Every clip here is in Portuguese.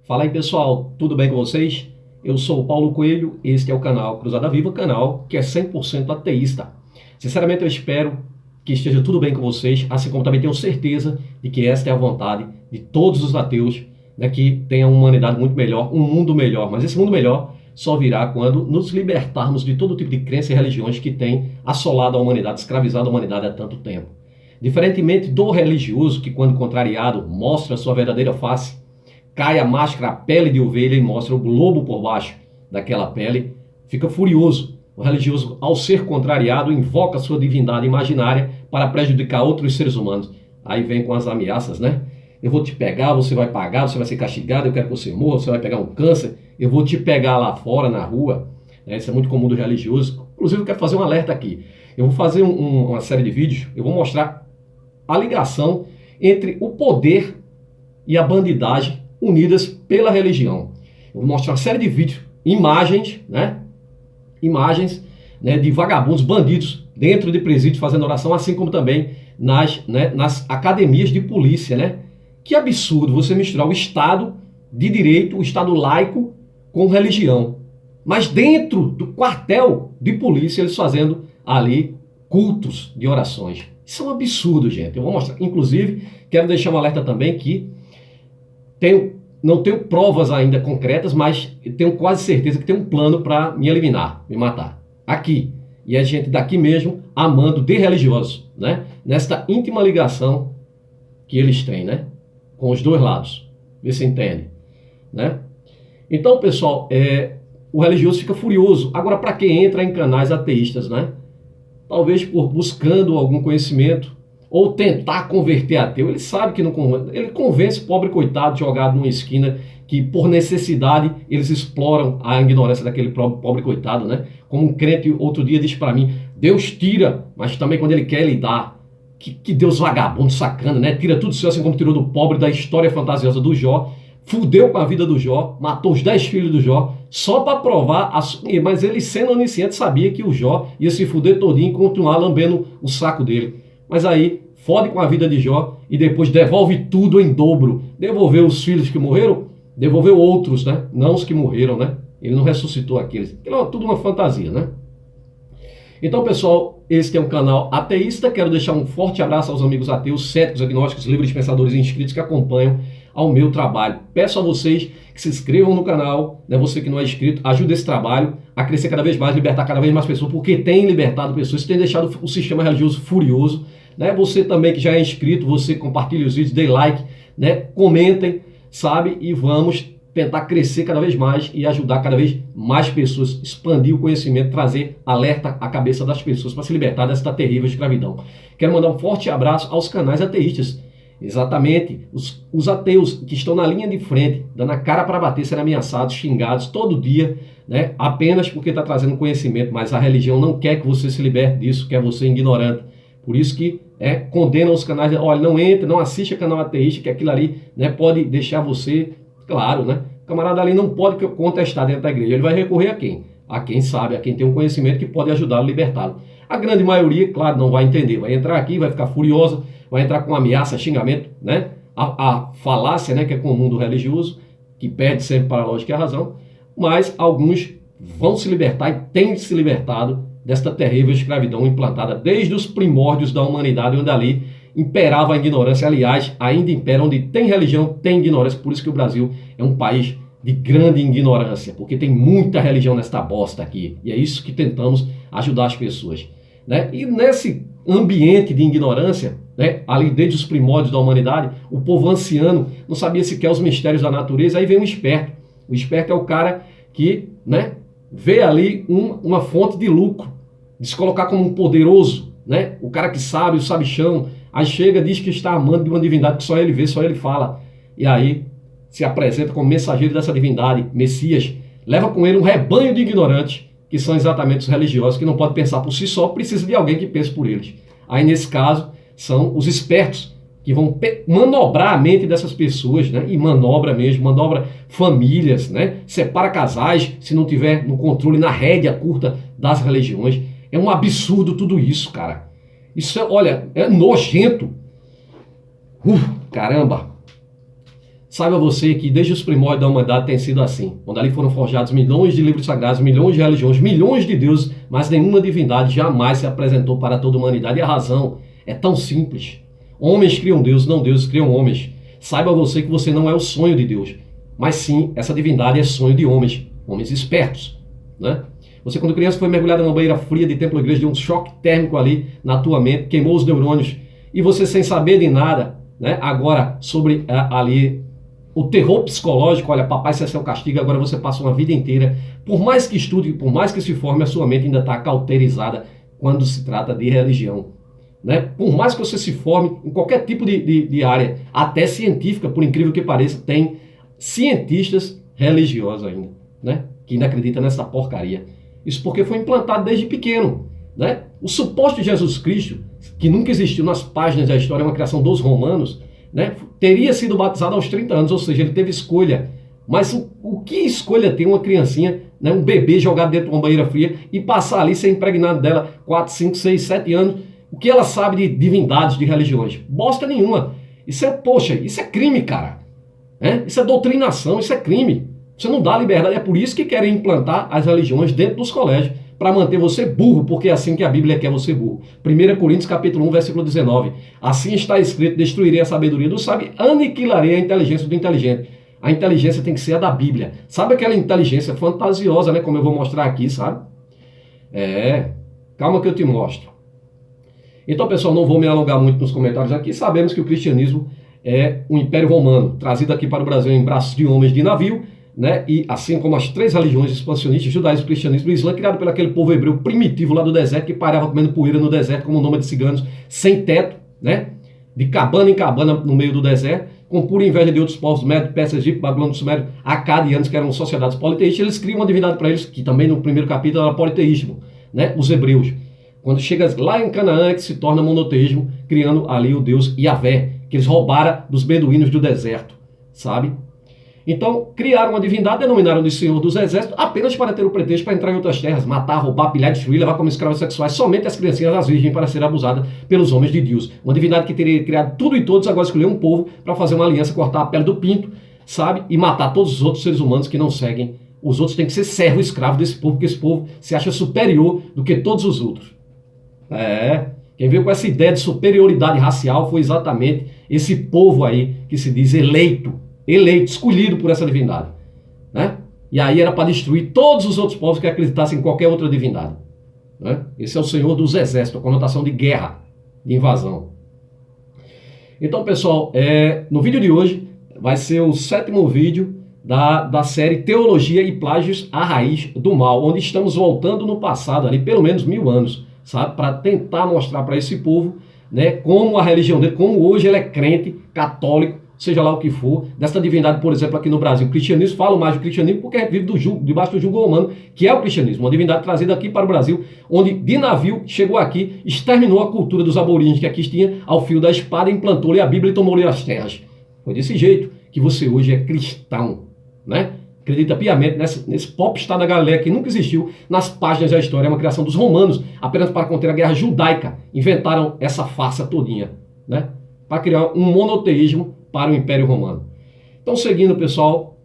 Fala aí pessoal, tudo bem com vocês? Eu sou o Paulo Coelho, este é o canal Cruzada Viva, canal que é 100% ateísta. Sinceramente eu espero que esteja tudo bem com vocês, assim como também tenho certeza de que esta é a vontade de todos os ateus, né, que tenham uma humanidade muito melhor, um mundo melhor. Mas esse mundo melhor só virá quando nos libertarmos de todo tipo de crença e religiões que têm assolado a humanidade, escravizado a humanidade há tanto tempo. Diferentemente do religioso que, quando contrariado, mostra a sua verdadeira face, cai a máscara, a pele de ovelha e mostra o lobo por baixo daquela pele, fica furioso. O religioso, ao ser contrariado, invoca sua divindade imaginária para prejudicar outros seres humanos. Aí vem com as ameaças, né? Eu vou te pegar, você vai pagar, você vai ser castigado, eu quero que você morra, você vai pegar um câncer, eu vou te pegar lá fora, na rua. Isso é muito comum do religioso. Inclusive, eu quero fazer um alerta aqui. Eu vou fazer uma série de vídeos, eu vou mostrar a ligação entre o poder e a bandidagem unidas pela religião. Eu vou mostrar uma série de vídeos, imagens, de vagabundos, bandidos dentro de presídios fazendo oração, assim como também nas academias de polícia, né? Que absurdo você misturar o Estado de direito, o Estado laico com religião. Mas dentro do quartel de polícia eles fazendo ali cultos de orações. Isso é um absurdo, gente. Eu vou mostrar. Inclusive, quero deixar um alerta também que não tenho provas ainda concretas, mas tenho quase certeza que tem um plano para me eliminar, me matar. Aqui. E é gente daqui mesmo, amando de religiosos, né? Nesta íntima ligação que eles têm, né? Com os dois lados. Vê se entende, né? Então, pessoal, o religioso fica furioso. Agora, para quem entra em canais ateístas, né? Talvez por buscando algum conhecimento, ou tentar converter ateu, ele sabe que não convence, ele convence pobre coitado jogado numa esquina que por necessidade eles exploram a ignorância daquele pobre coitado, né? Como um crente outro dia disse para mim, Deus tira, mas também quando ele quer ele dá. Que Deus vagabundo, sacana, né? Tira tudo seu assim como tirou do pobre da história fantasiosa do Jó, fudeu com a vida do Jó, matou os 10 filhos do Jó, só para provar, mas ele sendo onisciente sabia que o Jó ia se fuder todinho e continuar lambendo o saco dele. Mas aí fode com a vida de Jó e depois devolve tudo em dobro. Devolveu os filhos que morreram, devolveu outros, né? Não os que morreram, né? Ele não ressuscitou aqueles. Aquilo é tudo uma fantasia, né? Então, pessoal, este é um canal ateísta. Quero deixar um forte abraço aos amigos ateus, céticos, agnósticos, livres pensadores e inscritos que acompanham ao meu trabalho. Peço a vocês que se inscrevam no canal, né? Você que não é inscrito, ajude esse trabalho a crescer cada vez mais, libertar cada vez mais pessoas, porque tem libertado pessoas, tem deixado o sistema religioso furioso, né? Você também que já é inscrito, você compartilhe os vídeos, dê like, né? Comentem, sabe? E vamos tentar crescer cada vez mais e ajudar cada vez mais pessoas, expandir o conhecimento, trazer alerta à cabeça das pessoas para se libertar desta terrível escravidão. Quero mandar um forte abraço aos canais ateístas. Exatamente, os ateus que estão na linha de frente, dando a cara para bater, sendo ameaçados, xingados todo dia, né? Apenas porque está trazendo conhecimento, mas a religião não quer que você se liberte disso, quer você ignorante. Por isso que condenam os canais, olha, não entre, não assista canal ateísta, que aquilo ali, né, pode deixar você, claro, né? O camarada ali não pode contestar dentro da igreja, ele vai recorrer a quem? A quem sabe, a quem tem um conhecimento que pode ajudá-lo a libertá-lo. A grande maioria, claro, não vai entender, vai entrar aqui, vai ficar furiosa, vai entrar com ameaça, xingamento, né? A falácia, né, que é comum do religioso, que perde sempre para a lógica e a razão, mas alguns vão se libertar e têm se libertado desta terrível escravidão implantada desde os primórdios da humanidade, onde ali imperava a ignorância. Aliás, ainda impera, onde tem religião, tem ignorância. Por isso que o Brasil é um país de grande ignorância, porque tem muita religião nesta bosta aqui. E é isso que tentamos ajudar as pessoas, né? E nesse ambiente de ignorância, né, ali desde os primórdios da humanidade, o povo anciano não sabia sequer os mistérios da natureza. Aí vem um esperto. O esperto é o cara que, né, vê ali uma fonte de lucro, de se colocar como um poderoso, né? O cara que sabe, o sabichão, aí chega, diz que está amando de uma divindade que só ele vê, só ele fala. E aí se apresenta como mensageiro dessa divindade, Messias, leva com ele um rebanho de ignorantes, que são exatamente os religiosos, que não podem pensar por si só, precisa de alguém que pense por eles. Aí nesse caso, são os espertos, que vão manobrar a mente dessas pessoas, né? E manobra mesmo, manobra famílias, né? Separa casais, se não tiver no controle, na rédea curta das religiões. É um absurdo tudo isso, cara. Isso olha, é nojento. Caramba. Saiba você que desde os primórdios da humanidade tem sido assim, onde ali foram forjados milhões de livros sagrados, milhões de religiões, milhões de deuses, mas nenhuma divindade jamais se apresentou para toda a humanidade. E a razão é tão simples. Homens criam Deus, não deuses criam homens. Saiba você que você não é o sonho de Deus, mas sim, essa divindade é sonho de homens, homens espertos, né? Você, quando criança, foi mergulhada numa banheira fria de templo ou igreja, deu um choque térmico ali na tua mente, queimou os neurônios, e você, sem saber de nada, né? Agora, sobre ali o terror psicológico, olha, papai, esse é seu castigo, agora você passa uma vida inteira, por mais que estude, por mais que se forme, a sua mente ainda está cauterizada quando se trata de religião, né? Por mais que você se forme em qualquer tipo de área, até científica, por incrível que pareça, tem cientistas religiosos ainda, né? Que ainda acreditam nessa porcaria. Isso porque foi implantado desde pequeno, né? O suposto Jesus Cristo, que nunca existiu nas páginas da história, é uma criação dos romanos, né? Teria sido batizado aos 30 anos, ou seja, ele teve escolha. Mas o que escolha tem uma criancinha, né? Um bebê jogado dentro de uma banheira fria e passar ali, ser impregnado dela 4, 5, 6, 7 anos? O que ela sabe de divindades, de religiões? Bosta nenhuma. Isso é, poxa, isso é crime, cara. Isso é doutrinação, isso é crime. Você não dá liberdade. É por isso que querem implantar as religiões dentro dos colégios, para manter você burro, porque é assim que a Bíblia quer você burro. 1 Coríntios capítulo 1, versículo 19. Assim está escrito: destruirei a sabedoria do sábio, aniquilarei a inteligência do inteligente. A inteligência tem que ser a da Bíblia. Sabe aquela inteligência fantasiosa, né? Como eu vou mostrar aqui, sabe? Calma que eu te mostro. Então, pessoal, não vou me alongar muito nos comentários aqui. Sabemos que o cristianismo é um império romano, trazido aqui para o Brasil em braços de homens de navio, né? E assim como as três religiões expansionistas, judaísmo, cristianismo e islã, criado pelo aquele povo hebreu primitivo lá do deserto, que parava comendo poeira no deserto, como nome de ciganos, sem teto, né? De cabana em cabana no meio do deserto, com pura inveja de outros povos, Médio, Pérsia, Egito, Babilônia, Sumério, acadianos, que eram sociedades politeístas. Eles criam uma divindade para eles, que também no primeiro capítulo era politeísmo, né? Os hebreus. Quando chega lá em Canaã é que se torna monoteísmo, criando ali o deus Yahvé, que eles roubaram dos beduínos do deserto, sabe? Então, criaram uma divindade, denominaram de Senhor dos Exércitos, apenas para ter o pretexto para entrar em outras terras, matar, roubar, pilhar, destruir, levar como escravos sexuais somente as criancinhas, as virgens, para ser abusadas pelos homens de Deus. Uma divindade que teria criado tudo e todos, agora escolheu um povo para fazer uma aliança, cortar a pele do pinto, sabe? E matar todos os outros seres humanos que não seguem. Os outros têm que ser servo escravo desse povo, porque esse povo se acha superior do que todos os outros. Quem veio com essa ideia de superioridade racial foi exatamente esse povo aí que se diz eleito, escolhido por essa divindade, né? E aí era para destruir todos os outros povos que acreditassem em qualquer outra divindade, né? Esse é o Senhor dos Exércitos, a conotação de guerra, de invasão. Então, pessoal, no vídeo de hoje vai ser o 7º vídeo da série Teologia e Plágios, a Raiz do Mal, onde estamos voltando no passado, ali pelo menos 1000 anos, sabe? Para tentar mostrar para esse povo, né, como a religião dele, como hoje ele é crente, católico, seja lá o que for, dessa divindade, por exemplo, aqui no Brasil, o cristianismo, falo mais do cristianismo porque a gente vive debaixo do jugo romano, que é o cristianismo, uma divindade trazida aqui para o Brasil, onde de navio chegou aqui, exterminou a cultura dos aborígenes que aqui tinha, ao fio da espada, implantou-lhe a Bíblia e tomou-lhe as terras. Foi desse jeito que você hoje é cristão, né? Acredita piamente nesse pop-star da Galileia que nunca existiu nas páginas da história, é uma criação dos romanos, apenas para conter a guerra judaica. Inventaram essa farsa todinha, né? Para criar um monoteísmo para o Império Romano. Então, seguindo, pessoal,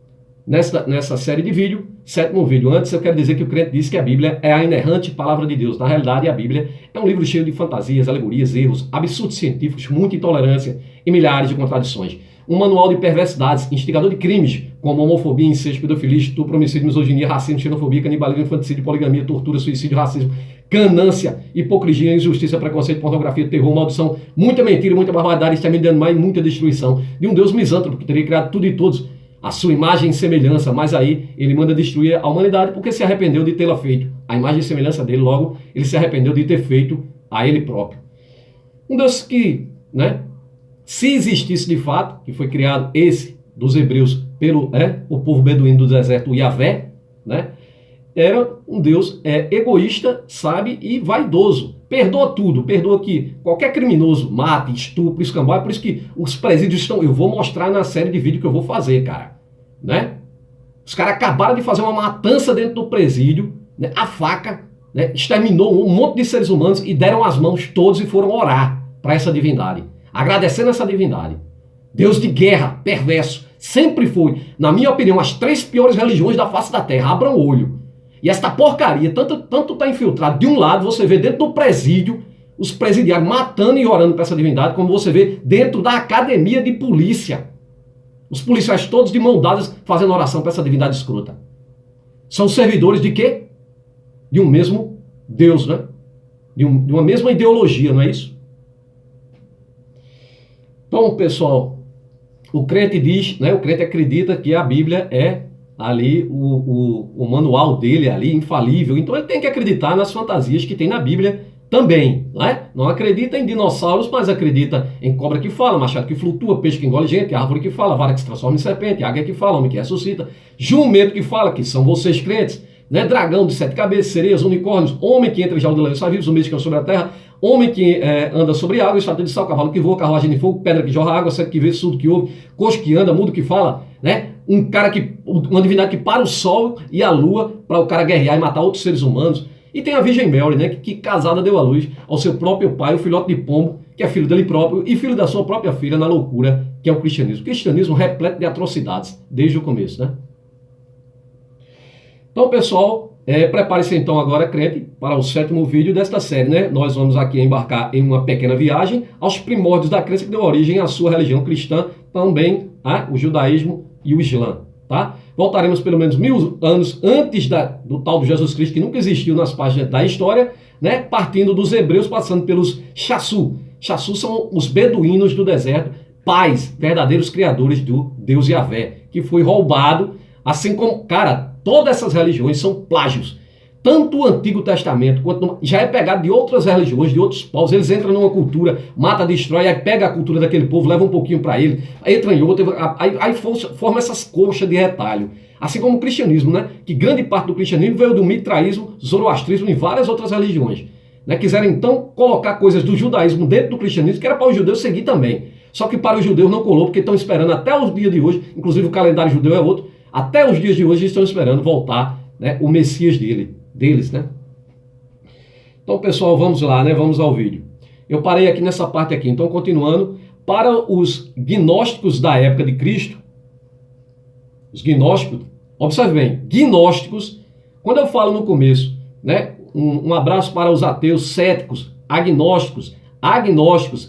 nessa série de vídeo, 7º vídeo. Antes, eu quero dizer que o crente diz que a Bíblia é a inerrante palavra de Deus. Na realidade, a Bíblia é um livro cheio de fantasias, alegorias, erros, absurdos científicos, muita intolerância e milhares de contradições. Um manual de perversidades, instigador de crimes, como homofobia, incesto, pedofilia, estupro, homicídio, misoginia, racismo, xenofobia, canibalismo, infanticídio, poligamia, tortura, suicídio, racismo, ganância, hipocrisia, injustiça, preconceito, pornografia, terror, maldição, muita mentira, muita barbaridade, extermínio de animais e muita destruição. De um Deus misântropo que teria criado tudo e todos, a sua imagem e semelhança, mas aí ele manda destruir a humanidade porque se arrependeu de tê-la feito. A imagem e semelhança dele, logo, ele se arrependeu de ter feito a ele próprio. Um Deus que, né, se existisse de fato, que foi criado esse dos hebreus pelo o povo beduíno do deserto, o Yahvé, né, era um Deus egoísta, sabe, e vaidoso. Perdoa tudo, perdoa que qualquer criminoso mate, estupro, escambau. É por isso que os presídios estão... Eu vou mostrar na série de vídeo que eu vou fazer, cara, né? Os caras acabaram de fazer uma matança dentro do presídio, né, a faca, né, exterminou um monte de seres humanos e deram as mãos todos e foram orar para essa divindade, agradecendo essa divindade. Deus de guerra, perverso, Sempre foi, na minha opinião, as 3 piores religiões da face da terra. Abram o olho. E esta porcaria, tanto está infiltrado. De um lado, você vê dentro do presídio, os presidiários matando e orando para essa divindade, como você vê dentro da academia de polícia. Os policiais todos de mão dadas fazendo oração para essa divindade escrota. São servidores de quê? De um mesmo Deus, né? De uma mesma ideologia, não é isso? Então, pessoal, o crente diz, né? O crente acredita que a Bíblia é ali o manual dele ali, infalível. Então ele tem que acreditar nas fantasias que tem na Bíblia também, né? Não acredita em dinossauros, mas acredita em cobra que fala, machado que flutua, peixe que engole gente, árvore que fala, vara que se transforma em serpente, águia que fala, homem que ressuscita, jumento que fala, que são vocês crentes, né? Dragão de 7 cabeças, sereias, unicórnios, homem que entra em jaula de leão e vivos, zumbi que anda sobre a terra, homem que anda sobre água, estátua de sal, cavalo que voa, carruagem de fogo, pedra que jorra água, cego que vê, surdo que ouve, coxo que anda, mudo que fala, né? Uma divindade que para o sol e a lua para o cara guerrear e matar outros seres humanos. E tem a Virgem Mary, né, que casada deu à luz ao seu próprio pai, o filhote de pombo, que é filho dele próprio e filho da sua própria filha na loucura, que é o cristianismo. O cristianismo repleto de atrocidades, desde o começo, né? Então, pessoal, prepare-se então agora, crente, para o 7º vídeo desta série, né? Nós vamos aqui embarcar em uma pequena viagem aos primórdios da crença que deu origem à sua religião cristã, também o judaísmo e o Islã, tá? Voltaremos pelo menos 1000 anos antes do tal do Jesus Cristo, que nunca existiu nas páginas da história, né? Partindo dos hebreus, passando pelos Chassu. Chassu são os beduínos do deserto, pais, verdadeiros criadores do Deus Yahvé, que foi roubado, assim como, cara, todas essas religiões são plágios. Tanto o Antigo Testamento quanto já é pegado de outras religiões, de outros povos. Eles entram numa cultura, mata, destrói, aí pega a cultura daquele povo, leva um pouquinho para ele, entra em outra, aí forma essas coxas de retalho. Assim como o cristianismo, né? Que grande parte do cristianismo veio do mitraísmo, zoroastrismo e várias outras religiões. Né? Quiseram então colocar coisas do judaísmo dentro do cristianismo, que era para os judeus seguir também. Só que para os judeus não colou, porque estão esperando até os dias de hoje, inclusive o calendário judeu é outro, até os dias de hoje estão esperando voltar, né, o Messias deles, né? Então, pessoal, vamos lá, né? Vamos ao vídeo. Eu parei aqui nessa parte aqui, então continuando, para os gnósticos da época de Cristo, os gnósticos, observe bem, gnósticos, quando eu falo no começo, né? Um abraço para os ateus, céticos, agnósticos,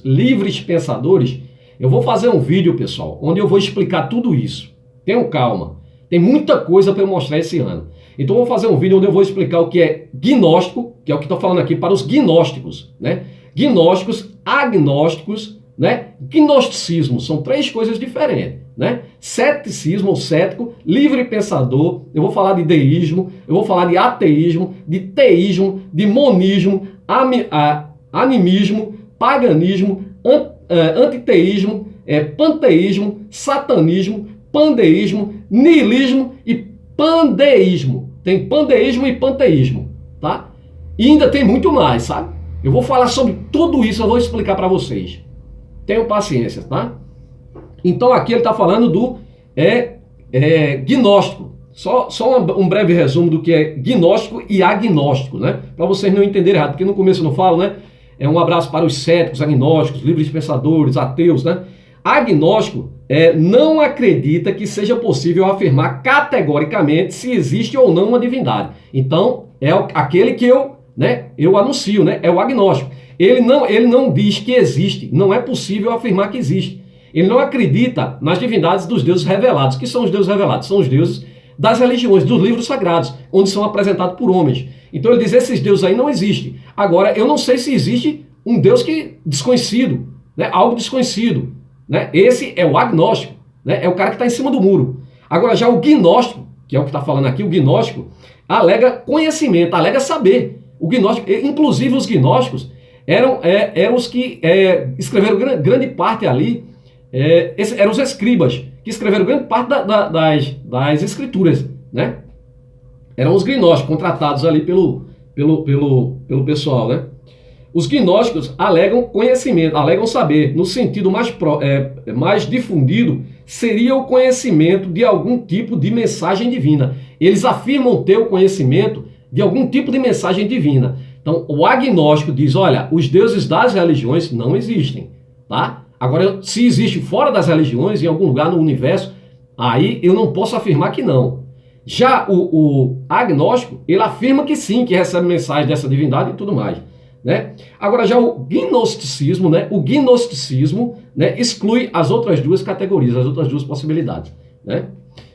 livres pensadores, eu vou fazer um vídeo, pessoal, onde eu vou explicar tudo isso. Tenham calma. Tem muita coisa para eu mostrar esse ano. Então eu vou fazer um vídeo onde eu vou explicar o que é gnóstico, que é o que estou falando aqui para os gnósticos, né? Gnósticos, agnósticos, né? Gnosticismo, são 3 coisas diferentes, né? Ceticismo ou cético, livre pensador, eu vou falar de deísmo, eu vou falar de ateísmo, de teísmo, de monismo, animismo, paganismo, antiteísmo, panteísmo, satanismo, pandeísmo, niilismo e pandeísmo. Tem pandeísmo e panteísmo, tá? E ainda tem muito mais, sabe? Eu vou falar sobre tudo isso, eu vou explicar para vocês. Tenham paciência, tá? Então aqui ele está falando do gnóstico. Só um breve resumo do que é gnóstico e agnóstico, né? Para vocês não entenderem errado, porque no começo eu não falo, né? Um abraço para os céticos, agnósticos, livres pensadores, ateus, né? Agnóstico não acredita que seja possível afirmar categoricamente se existe ou não uma divindade. Então, é aquele que eu anuncio, né? É o agnóstico. Ele não diz que existe, não é possível afirmar que existe. Ele não acredita nas divindades dos deuses revelados. Que são os deuses revelados? São os deuses das religiões, dos livros sagrados, onde são apresentados por homens. Então ele diz, esses deuses aí não existem. Agora, eu não sei se existe um Deus desconhecido, né? Algo desconhecido. Né? Esse é o agnóstico, né? É o cara que está em cima do muro. Agora já o gnóstico, que é o que está falando aqui, o gnóstico, alega conhecimento, alega saber. O gnóstico, inclusive os gnósticos, eram os que escreveram grande parte ali, eram os escribas, que escreveram grande parte das escrituras, né? Eram os gnósticos, contratados ali pelo pessoal, né? Os gnósticos alegam conhecimento, alegam saber, no sentido mais difundido, seria o conhecimento de algum tipo de mensagem divina. Eles afirmam ter o conhecimento de algum tipo de mensagem divina. Então, o agnóstico diz, olha, os deuses das religiões não existem, tá? Agora, se existe fora das religiões, em algum lugar no universo, Aí eu não posso afirmar que não. Já o agnóstico, ele afirma que sim, que recebe mensagem dessa divindade e tudo mais, né? Agora já o gnosticismo, né? O gnosticismo, né, exclui as outras duas categorias, as outras duas possibilidades, né?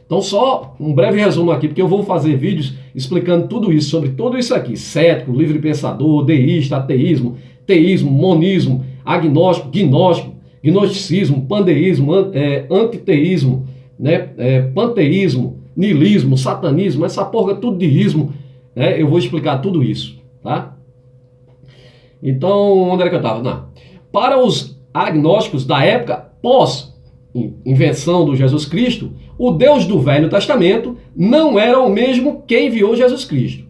Então só um breve resumo aqui, porque eu vou fazer vídeos explicando tudo isso, sobre tudo isso aqui: cético, livre pensador, deísta, ateísmo, teísmo, monismo, agnóstico, gnóstico, gnosticismo, pandeísmo, antiteísmo, né? Panteísmo, niilismo, satanismo, essa porra tudo de ismo, né? Eu vou explicar tudo isso, tá? Então, onde era que eu estava? Não. Para os agnósticos da época pós-invenção do Jesus Cristo, o Deus do Velho Testamento não era o mesmo que enviou Jesus Cristo.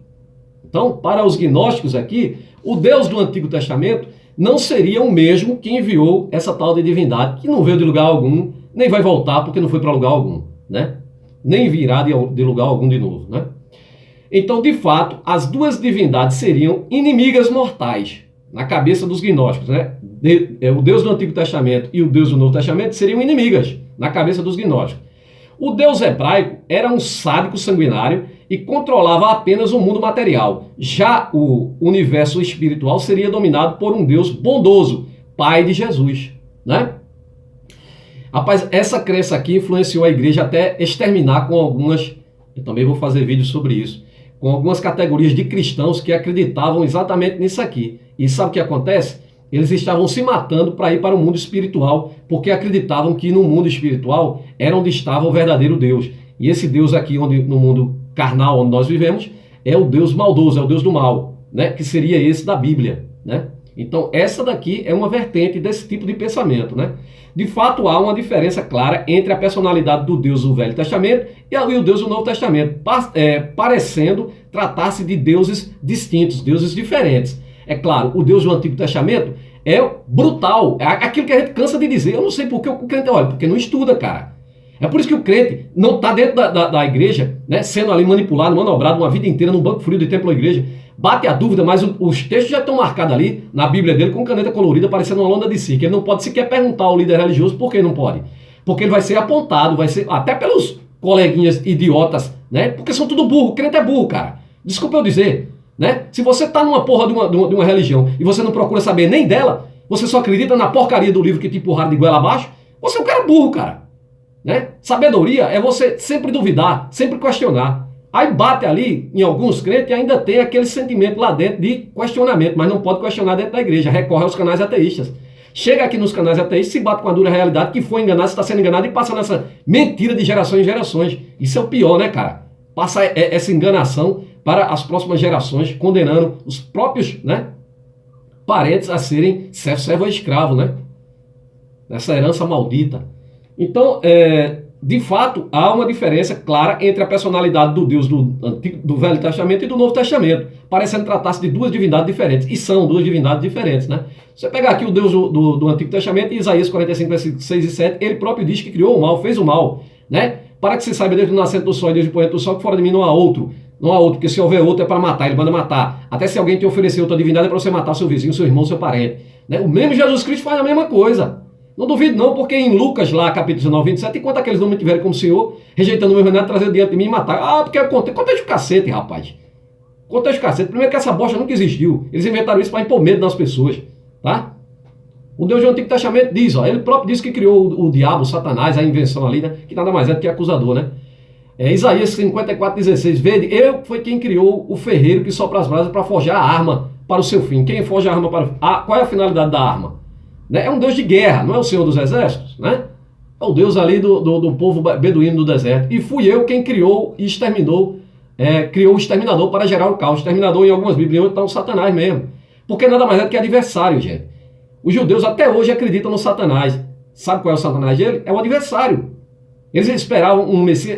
Então, para os gnósticos aqui, o Deus do Antigo Testamento não seria o mesmo que enviou essa tal de divindade, que não veio de lugar algum, nem vai voltar porque não foi para lugar algum, né? Nem virá de lugar algum de novo, né? Então, de fato, as duas divindades seriam inimigas mortais na cabeça dos gnósticos, né? O Deus do Antigo Testamento e o Deus do Novo Testamento seriam inimigas na cabeça dos gnósticos. O Deus hebraico era um sádico sanguinário e controlava apenas o mundo material. Já o universo espiritual seria dominado por um Deus bondoso, Pai de Jesus, né? Rapaz, essa crença aqui influenciou a igreja até exterminar com algumas, eu também vou fazer vídeo sobre isso, com algumas categorias de cristãos que acreditavam exatamente nisso aqui. E sabe o que acontece? Eles estavam se matando para ir para o mundo espiritual, porque acreditavam que no mundo espiritual era onde estava o verdadeiro Deus. E esse Deus aqui, no mundo carnal onde nós vivemos, é o Deus maldoso, é o Deus do mal, né? Que seria esse da Bíblia, né? Então essa daqui é uma vertente desse tipo de pensamento, né? De fato, há uma diferença clara entre a personalidade do Deus do Velho Testamento e o Deus do Novo Testamento, parecendo tratar-se de deuses distintos, deuses diferentes. É claro, o Deus do Antigo Testamento é brutal, é aquilo que a gente cansa de dizer. Eu não sei por que o crente olha, porque não estuda, cara. É por isso que o crente não está dentro da igreja, né, sendo ali manipulado, manobrado uma vida inteira num banco frio de templo ou igreja. Bate a dúvida, mas os textos já estão marcados ali na Bíblia dele com caneta colorida, parecendo uma lona de circo. Ele não pode sequer perguntar ao líder religioso por que não pode. Porque ele vai ser apontado, vai ser até pelos coleguinhas idiotas, né? Porque são tudo burro. O crente é burro, cara. Desculpa eu dizer, né? Se você está numa porra de uma religião e você não procura saber nem dela, você só acredita na porcaria do livro que te empurraram de goela abaixo, você é um cara burro, cara. Né? Sabedoria é você sempre duvidar, sempre questionar. Aí bate ali, em alguns crentes, e ainda tem aquele sentimento lá dentro de questionamento, mas não pode questionar dentro da igreja, recorre aos canais ateístas. Chega aqui nos canais ateístas, se bate com a dura realidade que foi enganado, está sendo enganado e passa nessa mentira de gerações em gerações. Isso é o pior, né, cara? Passa essa enganação para as próximas gerações, condenando os próprios, né, parentes a serem servo ou escravo, né? Essa herança maldita. Então, de fato, há uma diferença clara entre a personalidade do Deus do Velho Testamento e do Novo Testamento, parecendo tratar-se de duas divindades diferentes, e são duas divindades diferentes, né? Você pegar aqui o Deus do Antigo Testamento, em Isaías 45, versículos 6 e 7, ele próprio diz que criou o mal, fez o mal, né? Para que se saiba desde o nascente do sol e desde o poente do sol que fora de mim não há outro, porque se houver outro é para matar, ele manda matar. Até se alguém te oferecer outra divindade é para você matar seu vizinho, seu irmão, seu parente, né? O mesmo Jesus Cristo faz a mesma coisa. Não duvido não, porque em Lucas, lá, capítulo 19, 27, enquanto aqueles não me tiverem como Senhor, rejeitando o meu reinado, trazendo diante de mim e matar. Ah, porque eu contei o cacete, rapaz. Contei o cacete. Primeiro que essa bosta nunca existiu. Eles inventaram isso para impor medo nas pessoas, tá? O Deus do Antigo Testamento diz, ó, ele próprio disse que criou o diabo, o Satanás, a invenção ali, né? Que nada mais é do que acusador, né? Isaías 54, 16, vede, eu foi quem criou o ferreiro que sopra as brasas para forjar a arma para o seu fim. Quem forja a arma para... qual é a finalidade da arma? É um Deus de guerra, não é o Senhor dos Exércitos, né? É o Deus ali do povo beduíno do deserto. E fui eu quem criou e exterminou, criou o exterminador para gerar o caos. Exterminador em algumas Bíblias está o Satanás mesmo. Porque nada mais é do que adversário, gente. Os judeus até hoje acreditam no Satanás. Sabe qual é o Satanás dele? É o adversário. Eles esperavam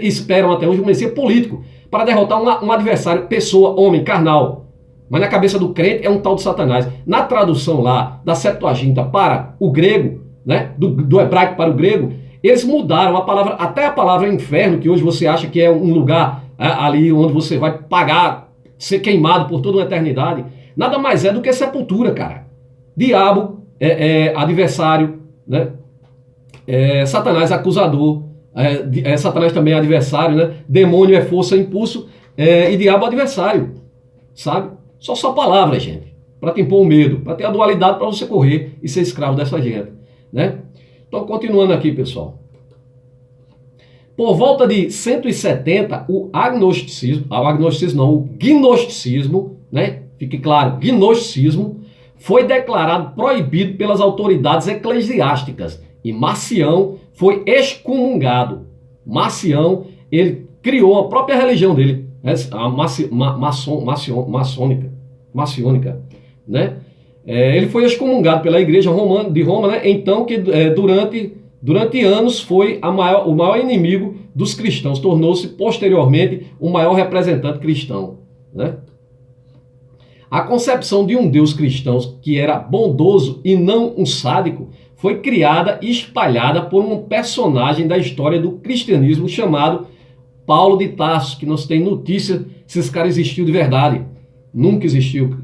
esperam até hoje um Messias político para derrotar um adversário, pessoa, homem, carnal. Mas na cabeça do crente é um tal de Satanás. Na tradução lá da Septuaginta para o grego, né, do hebraico para o grego, eles mudaram a palavra, até a palavra inferno, que hoje você acha que é um lugar ali onde você vai pagar, ser queimado por toda uma eternidade, nada mais é do que sepultura, cara. Diabo, adversário, né, Satanás, acusador, Satanás também é adversário, né? Demônio é força, impulso, e diabo é adversário, sabe? Só palavras, gente, para te impor o medo, para ter a dualidade, para você correr e ser escravo dessa gente, né? Então, continuando aqui, pessoal. Por volta de 170, o gnosticismo, né? Fique claro, gnosticismo foi declarado proibido pelas autoridades eclesiásticas e Marcião foi excomungado. Marcião, ele criou a própria religião dele, a maçônica, né? Ele foi excomungado pela Igreja de Roma, né? Então que durante anos foi o maior inimigo dos cristãos, tornou-se posteriormente o maior representante cristão, né? A concepção de um Deus cristão que era bondoso e não um sádico foi criada e espalhada por um personagem da história do cristianismo chamado Paulo de Tarso, que não se tem notícia se esse cara existiu de verdade. Nunca existiu,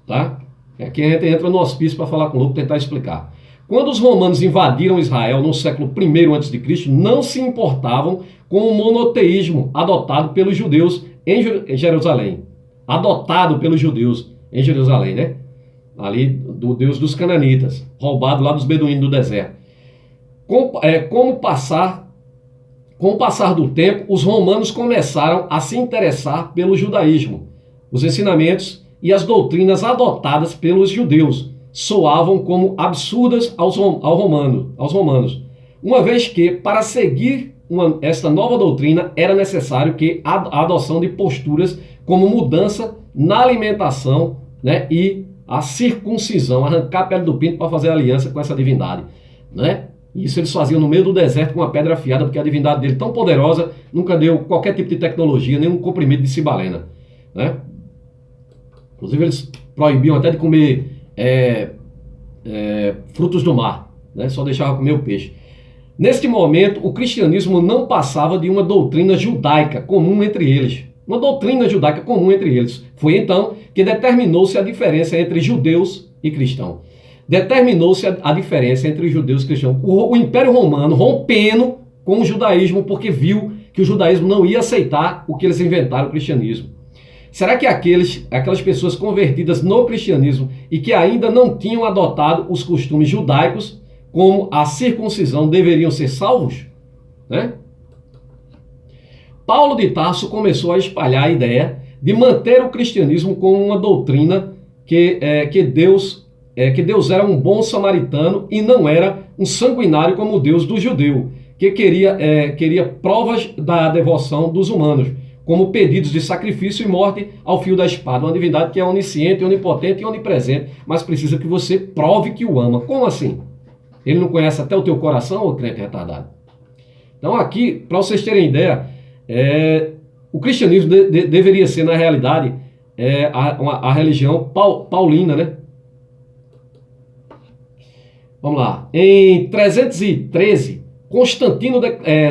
tá? Aqui a gente entra no hospício para falar com o louco, tentar explicar. Quando os romanos invadiram Israel no século I a.C., não se importavam com o monoteísmo adotado pelos judeus em Jerusalém. Adotado pelos judeus em Jerusalém, né? Ali do Deus dos cananitas, roubado lá dos beduínos do deserto. Com o passar do tempo, os romanos começaram a se interessar pelo judaísmo. Os ensinamentos e as doutrinas adotadas pelos judeus soavam como absurdas aos romanos, uma vez que, para seguir esta nova doutrina, era necessário que a adoção de posturas como mudança na alimentação, né, e a circuncisão, arrancar a pele do pinto para fazer aliança com essa divindade, né? Isso eles faziam no meio do deserto com uma pedra afiada, porque a divindade dele, tão poderosa, nunca deu qualquer tipo de tecnologia, nem um comprimido de cibalena, né? Inclusive eles proibiam até de comer frutos do mar, né? Só deixavam comer o peixe. Neste momento, o cristianismo não passava de uma doutrina judaica comum entre eles. Uma doutrina judaica comum entre eles. Foi então que determinou-se a diferença entre judeus e cristãos. Determinou-se a diferença entre judeus e cristãos. O Império Romano rompendo com o judaísmo porque viu que o judaísmo não ia aceitar o que eles inventaram, o cristianismo. Será que aquelas pessoas convertidas no cristianismo e que ainda não tinham adotado os costumes judaicos, como a circuncisão, deveriam ser salvos? Né? Paulo de Tarso começou a espalhar a ideia de manter o cristianismo como uma doutrina que Deus era um bom samaritano e não era um sanguinário como o Deus do judeu, que queria provas da devoção dos humanos, como pedidos de sacrifício e morte ao fio da espada. Uma divindade que é onisciente, onipotente e onipresente, mas precisa que você prove que o ama. Como assim? Ele não conhece até o teu coração, ô crente retardado? Então aqui, para vocês terem ideia, o cristianismo deveria ser, na realidade, a religião paulina, né? Vamos lá. Em 313, Constantino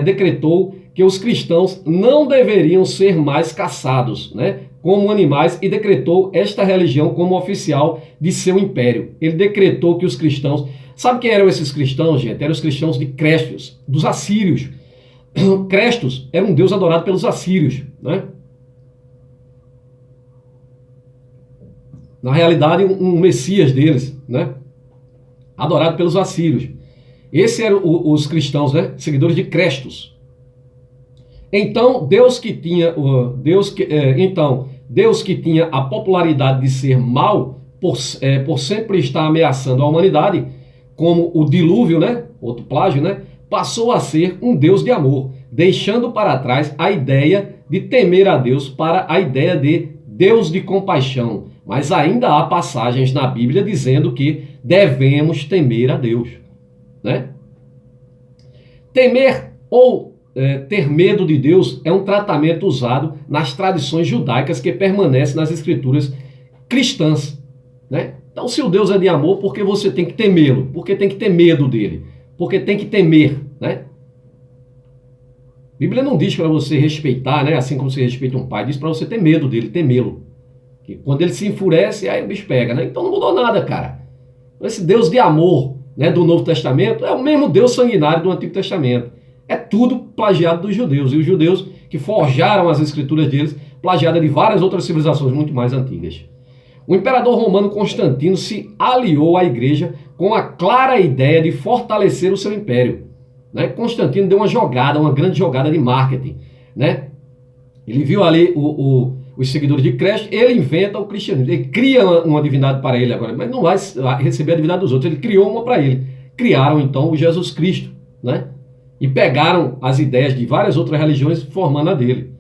decretou que os cristãos não deveriam ser mais caçados, né, como animais, e decretou esta religião como oficial de seu império. Ele decretou que os cristãos... Sabe quem eram esses cristãos, gente? Eram os cristãos de Crestos, dos assírios. Crestos era um deus adorado pelos assírios, né? Na realidade, um messias deles, né? Adorado pelos assírios. Esses eram os cristãos, né? Seguidores de Crestos. Então, Deus que tinha a popularidade de ser mau, por sempre estar ameaçando a humanidade, como o dilúvio, né? Outro plágio, né? Passou a ser um Deus de amor, deixando para trás a ideia de temer a Deus para a ideia de Deus de compaixão. Mas ainda há passagens na Bíblia dizendo que devemos temer a Deus, né? Temer ou ter medo de Deus é um tratamento usado nas tradições judaicas que permanecem nas escrituras cristãs, né? Então, se o Deus é de amor, por que você tem que temê-lo? Porque tem que ter medo dele? Porque tem que temer, né? A Bíblia não diz para você respeitar, né? Assim como você respeita um pai, diz para você ter medo dele, temê-lo. Que quando ele se enfurece, aí o bicho pega, né? Então não mudou nada, cara. Esse Deus de amor, né, do Novo Testamento é o mesmo Deus sanguinário do Antigo Testamento. É tudo plagiado dos judeus. E os judeus que forjaram as escrituras deles, plagiada de várias outras civilizações muito mais antigas. O imperador romano Constantino se aliou à igreja com a clara ideia de fortalecer o seu império. Né? Constantino deu uma grande jogada de marketing. Né? Ele viu ali os seguidores de Cristo, ele inventa o cristianismo. Ele cria uma divindade para ele agora, mas não vai receber a divindade dos outros. Ele criou uma para ele. Criaram então o Jesus Cristo. Né? E pegaram as ideias de várias outras religiões formando a dele.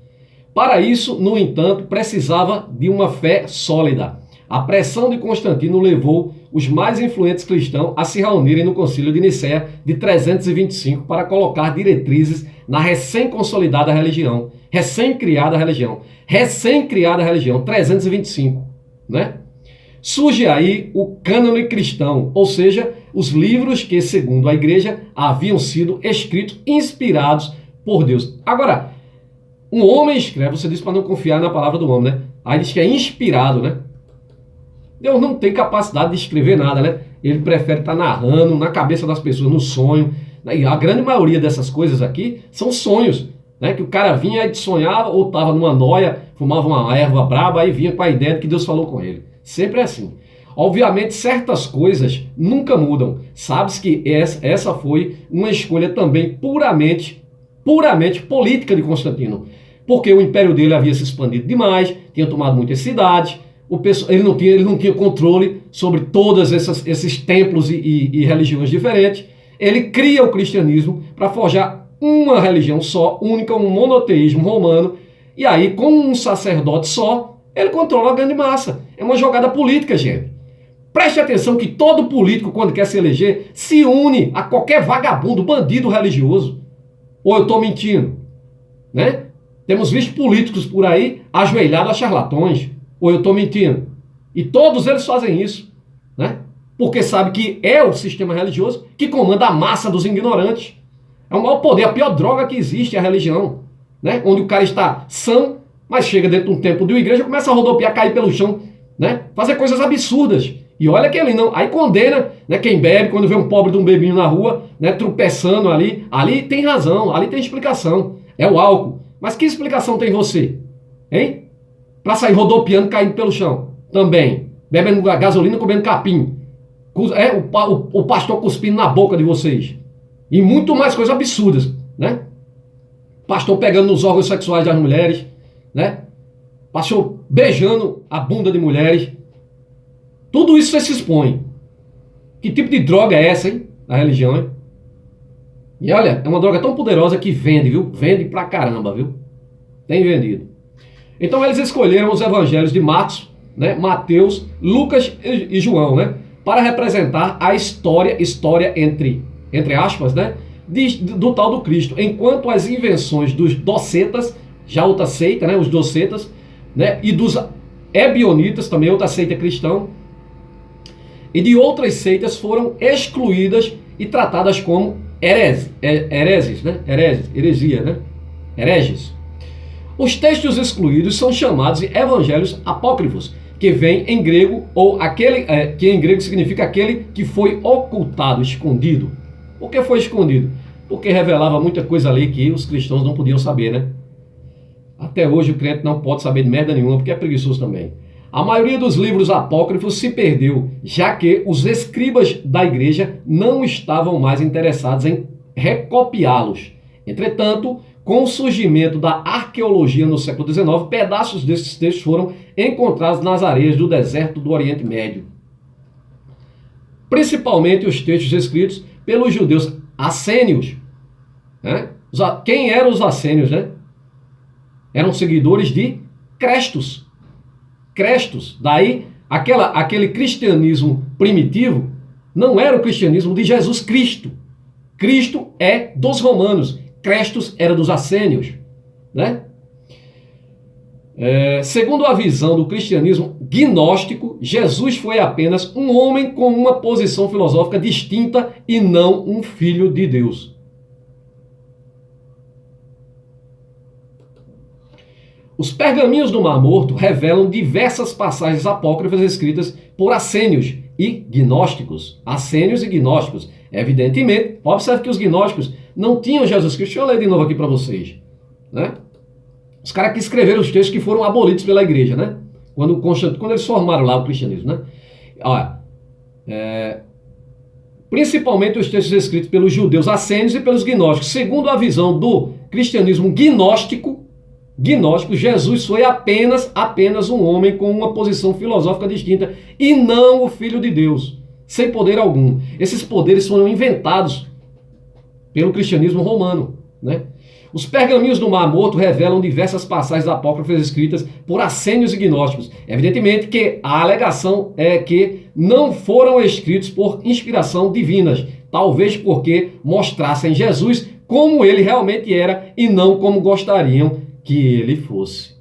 Para isso, no entanto, precisava de uma fé sólida. A pressão de Constantino levou os mais influentes cristãos a se reunirem no Concílio de Nicéia de 325 para colocar diretrizes na recém-consolidada religião, recém-criada religião, 325, né? Surge aí o cânone cristão, ou seja, os livros que, segundo a igreja, haviam sido escritos, inspirados por Deus. Agora, um homem escreve, você disse para não confiar na palavra do homem, né? Aí diz que é inspirado, né? Deus não tem capacidade de escrever nada, né? Ele prefere estar narrando na cabeça das pessoas, no sonho. E a grande maioria dessas coisas aqui são sonhos, né? Que o cara vinha e sonhava ou estava numa noia, fumava uma erva braba, aí vinha com a ideia de que Deus falou com ele. Sempre é assim. Obviamente, certas coisas nunca mudam. Sabes que essa foi uma escolha também puramente política de Constantino. Porque o império dele havia se expandido demais, tinha tomado muitas cidades, ele não tinha controle sobre todos esses templos e religiões diferentes. Ele cria o cristianismo para forjar uma religião só, única, um monoteísmo romano, e aí, com um sacerdote só, ele controla a grande massa. É uma jogada política, gente. Preste atenção que todo político, quando quer se eleger, se une a qualquer vagabundo, bandido religioso. Ou eu estou mentindo? Né? Temos visto políticos por aí ajoelhados a charlatões. Ou eu estou mentindo? E todos eles fazem isso. Né? Porque sabe que é o sistema religioso que comanda a massa dos ignorantes. É o maior poder, a pior droga que existe é a religião. Né? Onde o cara está são, mas chega dentro de um templo de uma igreja, começa a rodopiar, cair pelo chão, né? Fazer coisas absurdas. E olha que ele não... Aí condena, né, quem bebe, quando vê um pobre de um bebinho na rua, né, tropeçando ali. Ali tem razão, ali tem explicação. É o álcool. Mas que explicação tem você? Hein? Para sair rodopiando, caindo pelo chão. Também. Bebendo gasolina, comendo capim. O pastor cuspindo na boca de vocês. E muito mais coisas absurdas, né? Pastor pegando nos órgãos sexuais das mulheres, né? Pastor beijando a bunda de mulheres. Tudo isso você se expõe. Que tipo de droga é essa, hein? Da religião, hein? E olha, é uma droga tão poderosa que vende, viu? Vende pra caramba, viu? Tem vendido. Então eles escolheram os evangelhos de Marcos, né? Mateus, Lucas e João, né? Para representar a história entre aspas, né? Do tal do Cristo. Enquanto as invenções dos docetas, já outra seita, né? Os docetas, né? E dos ebionitas, também outra seita cristã, e de outras seitas foram excluídas e tratadas como hereses, né? Heresia, né? Hereges. Os textos excluídos são chamados de evangelhos apócrifos, que vem em grego, ou aquele que em grego significa aquele que foi ocultado, escondido. Por que foi escondido? Porque revelava muita coisa ali que os cristãos não podiam saber, né? Até hoje o crente não pode saber de merda nenhuma, porque é preguiçoso também. A maioria dos livros apócrifos se perdeu, já que os escribas da igreja não estavam mais interessados em recopiá-los. Entretanto, com o surgimento da arqueologia no século XIX, pedaços desses textos foram encontrados nas areias do deserto do Oriente Médio. Principalmente os textos escritos pelos judeus assênios. Né? Quem eram os assênios, né? Eram seguidores de Crestos. Daí aquele cristianismo primitivo não era o cristianismo de Jesus Cristo. Cristo é dos romanos, Crestos era dos assênios, né? Segundo a visão do cristianismo gnóstico, Jesus foi apenas um homem com uma posição filosófica distinta e não um filho de Deus. Os pergaminhos do Mar Morto revelam diversas passagens apócrifas escritas por assênios e gnósticos. Assênios e gnósticos. Evidentemente, observe que os gnósticos não tinham Jesus Cristo. Deixa eu ler de novo aqui para vocês. Né? Os caras que escreveram os textos que foram abolidos pela igreja, né? Quando eles formaram lá o cristianismo, né? Olha, principalmente os textos escritos pelos judeus assênios e pelos gnósticos. Segundo a visão do cristianismo gnóstico, Jesus foi apenas um homem com uma posição filosófica distinta e não o Filho de Deus, sem poder algum. Esses poderes foram inventados pelo cristianismo romano, né? Os pergaminhos do Mar Morto revelam diversas passagens apócrifas escritas por assênios e gnósticos. Evidentemente que a alegação é que não foram escritos por inspiração divina, talvez porque mostrassem Jesus como ele realmente era e não como gostariam que ele fosse.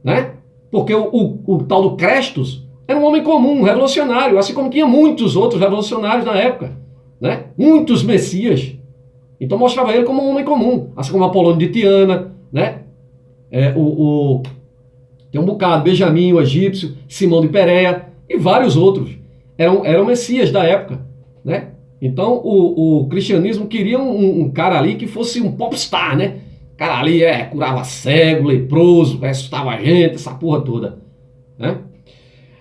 Né? Porque o tal do Crestus era um homem comum, um revolucionário, assim como tinha muitos outros revolucionários na época. Né? Muitos messias. Então mostrava ele como um homem comum, assim como Apolônio de Tiana, né? Tem um bocado, Benjamim, o egípcio, Simão de Pérea e vários outros. Eram messias da época, né? Então o cristianismo queria um cara ali que fosse um popstar, né? O cara ali curava cego, leproso, ressuscitava gente, essa porra toda, né?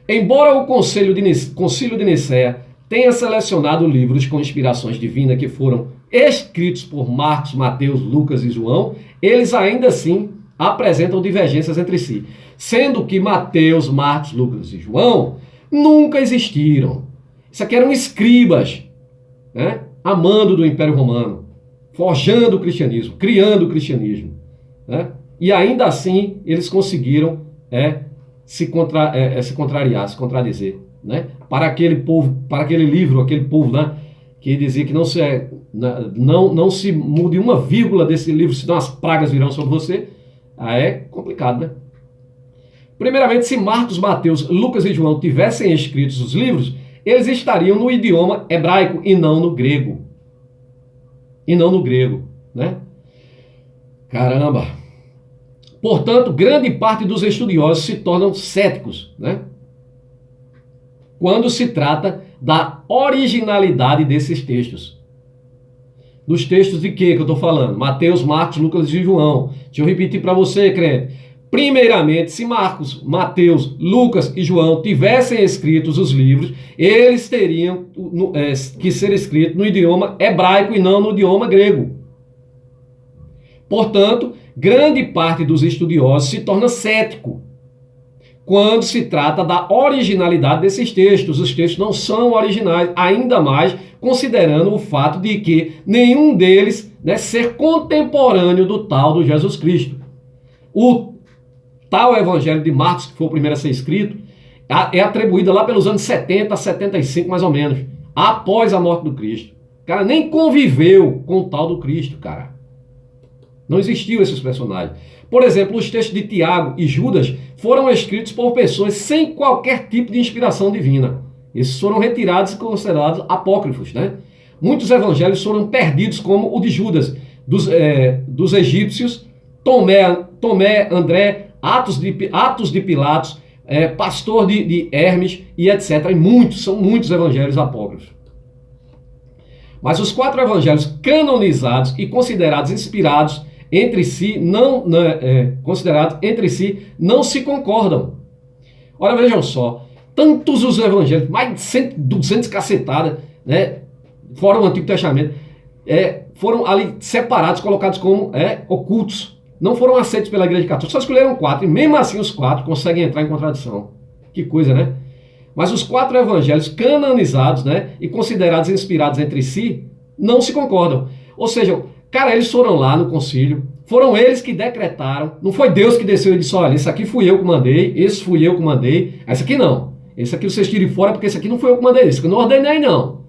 Embora o Concílio de Nicéia tenha selecionado livros com inspirações divinas que foram escritos por Marcos, Mateus, Lucas e João, eles ainda assim apresentam divergências entre si, sendo que Mateus, Marcos, Lucas e João nunca existiram. Isso aqui eram escribas, né? Amando do Império Romano, forjando o cristianismo, criando o cristianismo, né? E ainda assim eles conseguiram se contradizer, né? Para aquele povo, para aquele livro, aquele povo, né? Que dizia que não se mude uma vírgula desse livro, senão as pragas virão sobre você. É complicado, né? Primeiramente, se Marcos, Mateus, Lucas e João tivessem escrito os livros, eles estariam no idioma hebraico e não no grego. Né? Caramba! Portanto, grande parte dos estudiosos se tornam céticos, né? Quando se trata da originalidade desses textos. Dos textos de que eu estou falando? Mateus, Marcos, Lucas e João. Deixa eu repetir para você, crente. Primeiramente, se Marcos, Mateus, Lucas e João tivessem escritos os livros, eles teriam que ser escritos no idioma hebraico e não no idioma grego. Portanto, grande parte dos estudiosos se torna cético quando se trata da originalidade desses textos. Os textos não são originais, ainda mais considerando o fato de que nenhum deles ser contemporâneo do tal do Jesus Cristo. O tal Evangelho de Marcos, que foi o primeiro a ser escrito, é atribuído lá pelos anos 70, 75 mais ou menos, após a morte do Cristo. O cara nem conviveu com o tal do Cristo, cara. Não existiu esses personagens. Por exemplo, os textos de Tiago e Judas foram escritos por pessoas sem qualquer tipo de inspiração divina. Esses foram retirados e considerados apócrifos, né? Muitos evangelhos foram perdidos, como o de Judas, dos egípcios, Tomé, André, Atos de Pilatos, Pastor de Hermes e etc. E são muitos evangelhos apócrifos. Mas os 4 evangelhos canonizados e considerados inspirados entre si não se concordam. Olha, vejam só, tantos os evangelhos, mais de 100, 200 cacetadas, né, fora o Antigo Testamento, foram ali separados, colocados como ocultos. Não foram aceitos pela Igreja Católica, só escolheram 4, e mesmo assim os 4 conseguem entrar em contradição. Que coisa, né? Mas os 4 evangelhos canonizados, né, e considerados inspirados entre si, não se concordam. Ou seja, cara, eles foram lá no concílio, foram eles que decretaram, não foi Deus que desceu e disse, olha, esse aqui fui eu que mandei, esse fui eu que mandei, esse aqui não. Esse aqui vocês tirem fora porque esse aqui não foi eu que mandei, esse aqui eu não ordenei não.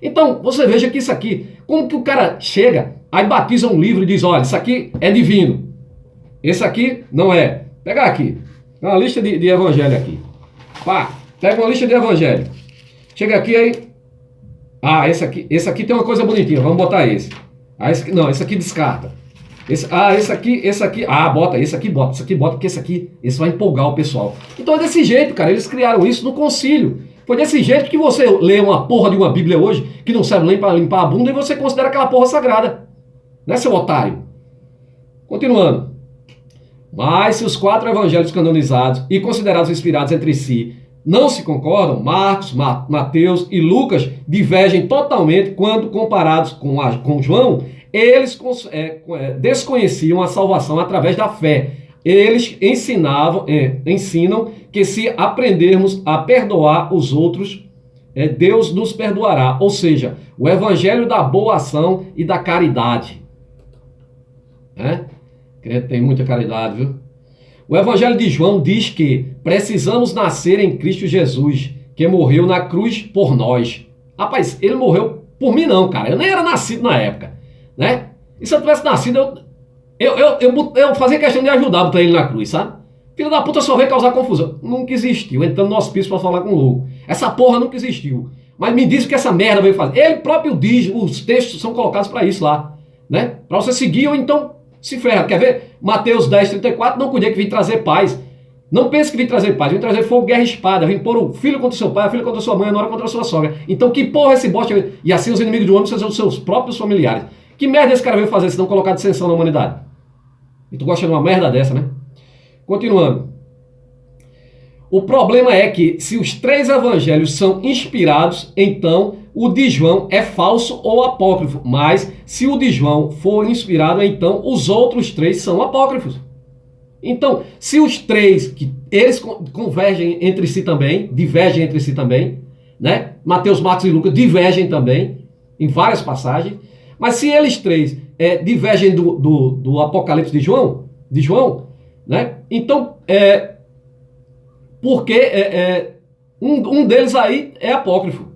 Então, você veja que isso aqui, como que o cara chega, aí batiza um livro e diz, olha, isso aqui é divino, esse aqui não é. Pega aqui, uma lista de evangelho aqui. Pá, pega uma lista de evangelho. Chega aqui aí, esse aqui tem uma coisa bonitinha, vamos botar esse. Esse aqui descarta. Esse aqui, bota, esse aqui bota, porque esse vai empolgar o pessoal. Então é desse jeito, cara, eles criaram isso no concílio. Foi desse jeito que você lê uma porra de uma Bíblia hoje, que não serve nem para limpar a bunda, e você considera aquela porra sagrada. Né, seu otário? Continuando. Mas se os 4 evangelhos canonizados e considerados inspirados entre si não se concordam, Marcos, Mateus e Lucas divergem totalmente quando comparados com João. Eles desconheciam a salvação através da fé. Eles ensinam que se aprendermos a perdoar os outros, Deus nos perdoará. Ou seja, o evangelho da boa ação e da caridade. Tem muita caridade, viu? O evangelho de João diz que precisamos nascer em Cristo Jesus, que morreu na cruz por nós. Rapaz, ele morreu por mim não, cara. Eu nem era nascido na época, né? E se eu tivesse nascido, eu fazia questão de ajudar, botar ele na cruz, sabe? Filho da puta só veio causar confusão. Nunca existiu, entrando no hospício pra falar com o louco. Essa porra nunca existiu. Mas me diz o que essa merda veio fazer. Ele próprio diz, os textos são colocados pra isso lá, né? Pra você seguir ou então se ferra. Quer ver? Mateus 10:34, não podia que vir trazer paz. Não pense que vim trazer paz, vim trazer fogo, guerra e espada. Vim pôr o filho contra o seu pai, a filha contra a sua mãe, a nora contra a sua sogra. Então que porra esse bosta? E assim os inimigos do homem são os seus próprios familiares. Que merda esse cara veio fazer se não colocar dissensão na humanidade? E tu gosta de uma merda dessa, né? Continuando. O problema é que se os 3 evangelhos são inspirados, então o de João é falso ou apócrifo. Mas se o de João for inspirado, então os outros 3 são apócrifos. Então, se os 3, que eles convergem entre si também, divergem entre si também, né? Mateus, Marcos e Lucas divergem também, em várias passagens. Mas se eles 3 divergem do Apocalipse de João, né? Então, porque um deles aí é apócrifo.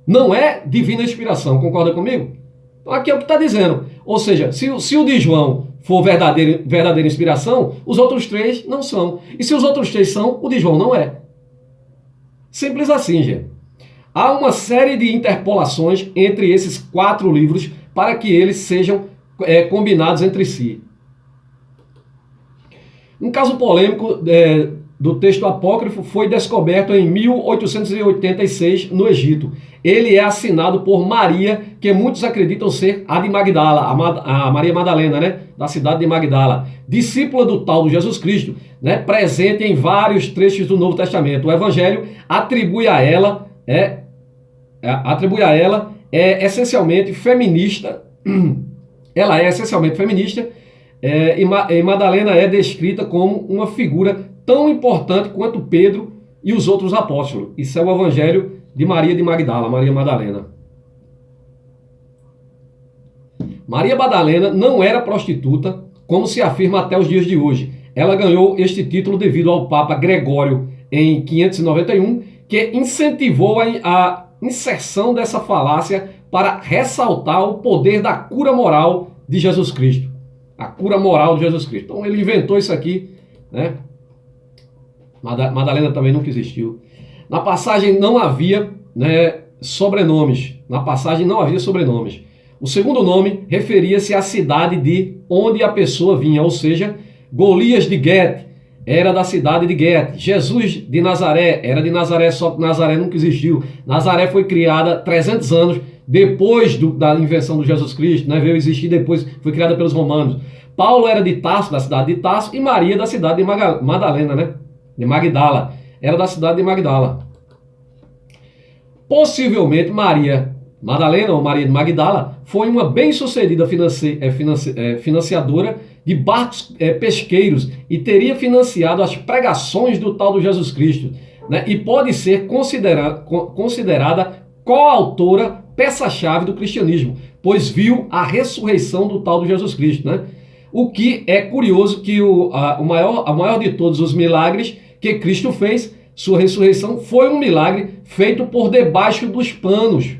Não é divina inspiração, concorda comigo? Então aqui é o que está dizendo. Ou seja, se o de João for verdadeira inspiração, os outros 3 não são. E se os outros 3 são, o de João não é. Simples assim, gente. Há uma série de interpolações entre esses 4 livros para que eles sejam combinados entre si. Um caso polêmico do texto apócrifo foi descoberto em 1886 no Egito. Ele é assinado por Maria, que muitos acreditam ser a de Magdala, a Maria Madalena, né? Da cidade de Magdala, discípula do tal do Jesus Cristo, né? Presente em vários trechos do Novo Testamento. O Evangelho atribui a ela essencialmente feminista. Ela é essencialmente feminista. E Madalena é descrita como uma figura tão importante quanto Pedro e os outros apóstolos. Isso é o Evangelho de Maria de Magdala, Maria Madalena. Maria Madalena não era prostituta, como se afirma até os dias de hoje. Ela ganhou este título devido ao Papa Gregório, em 591, que incentivou a inserção dessa falácia para ressaltar o poder da cura moral de Jesus Cristo. A cura moral de Jesus Cristo. Então ele inventou isso aqui, né? Madalena também nunca existiu. Na passagem não havia, né, sobrenomes. Na passagem não havia sobrenomes. O segundo nome referia-se à cidade de onde a pessoa vinha, ou seja, Golias de Guete era da cidade de Guete. Jesus de Nazaré era de Nazaré, só que Nazaré nunca existiu. Nazaré foi criada 300 anos depois da invenção do Jesus Cristo, né? Veio existir depois, foi criada pelos romanos. Paulo era de Tarso, da cidade de Tarso, e Maria da cidade de Madalena, né? De Magdala. Era da cidade de Magdala. Possivelmente Maria Madalena, ou Maria de Magdala, foi uma bem-sucedida financiadora de barcos pesqueiros e teria financiado as pregações do tal do Jesus Cristo, né? E pode ser considerada coautora, peça-chave do cristianismo, pois viu a ressurreição do tal do Jesus Cristo, né? O que é curioso que a maior de todos os milagres que Cristo fez, sua ressurreição, foi um milagre feito por debaixo dos panos.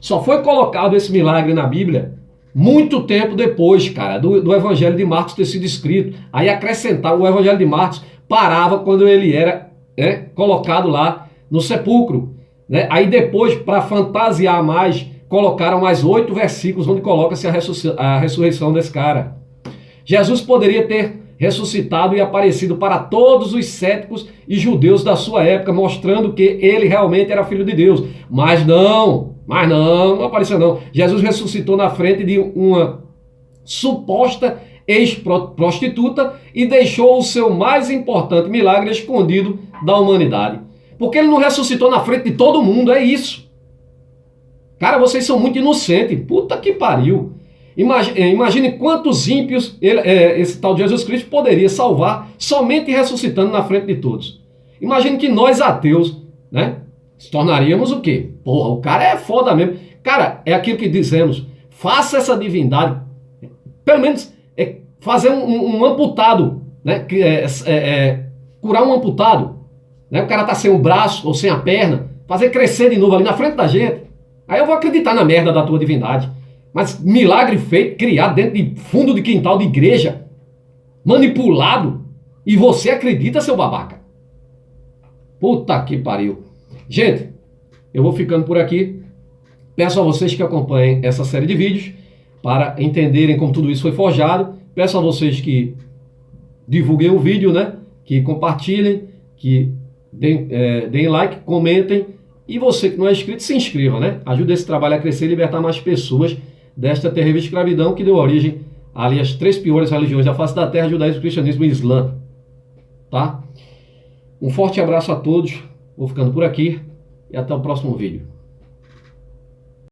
Só foi colocado esse milagre na Bíblia muito tempo depois, cara, do Evangelho de Marcos ter sido escrito. Aí acrescentar, o Evangelho de Marcos parava quando ele era colocado lá no sepulcro, né? Aí depois, para fantasiar mais, colocaram mais 8 versículos onde coloca-se a ressurreição desse cara. Jesus poderia ter ressuscitado e aparecido para todos os céticos e judeus da sua época, mostrando que ele realmente era filho de Deus. Mas não apareceu não. Jesus ressuscitou na frente de uma suposta ex-prostituta e deixou o seu mais importante milagre escondido da humanidade. Porque ele não ressuscitou na frente de todo mundo, é isso. Cara, vocês são muito inocentes. Puta que pariu. Imagine quantos ímpios esse tal de Jesus Cristo poderia salvar somente ressuscitando na frente de todos. Imagine que nós ateus, né, se tornaríamos o quê? Porra, o cara é foda mesmo. Cara, é aquilo que dizemos, faça essa divindade, pelo menos fazer um amputado, né, curar um amputado, né, o cara tá sem o braço ou sem a perna, fazer crescer de novo ali na frente da gente. Aí eu vou acreditar na merda da tua divindade. Mas milagre feito, criado dentro de fundo de quintal de igreja, manipulado, e você acredita, seu babaca? Puta que pariu. Gente, eu vou ficando por aqui. Peço a vocês que acompanhem essa série de vídeos para entenderem como tudo isso foi forjado. Peço a vocês que divulguem o vídeo, né? Que compartilhem, que deem like, comentem. E você que não é inscrito, se inscreva, né? Ajude esse trabalho a crescer e libertar mais pessoas desta terrível escravidão que deu origem ali às 3 piores religiões da face da terra: judaísmo, cristianismo e islã. Tá? Um forte abraço a todos. Vou ficando por aqui e até o próximo vídeo.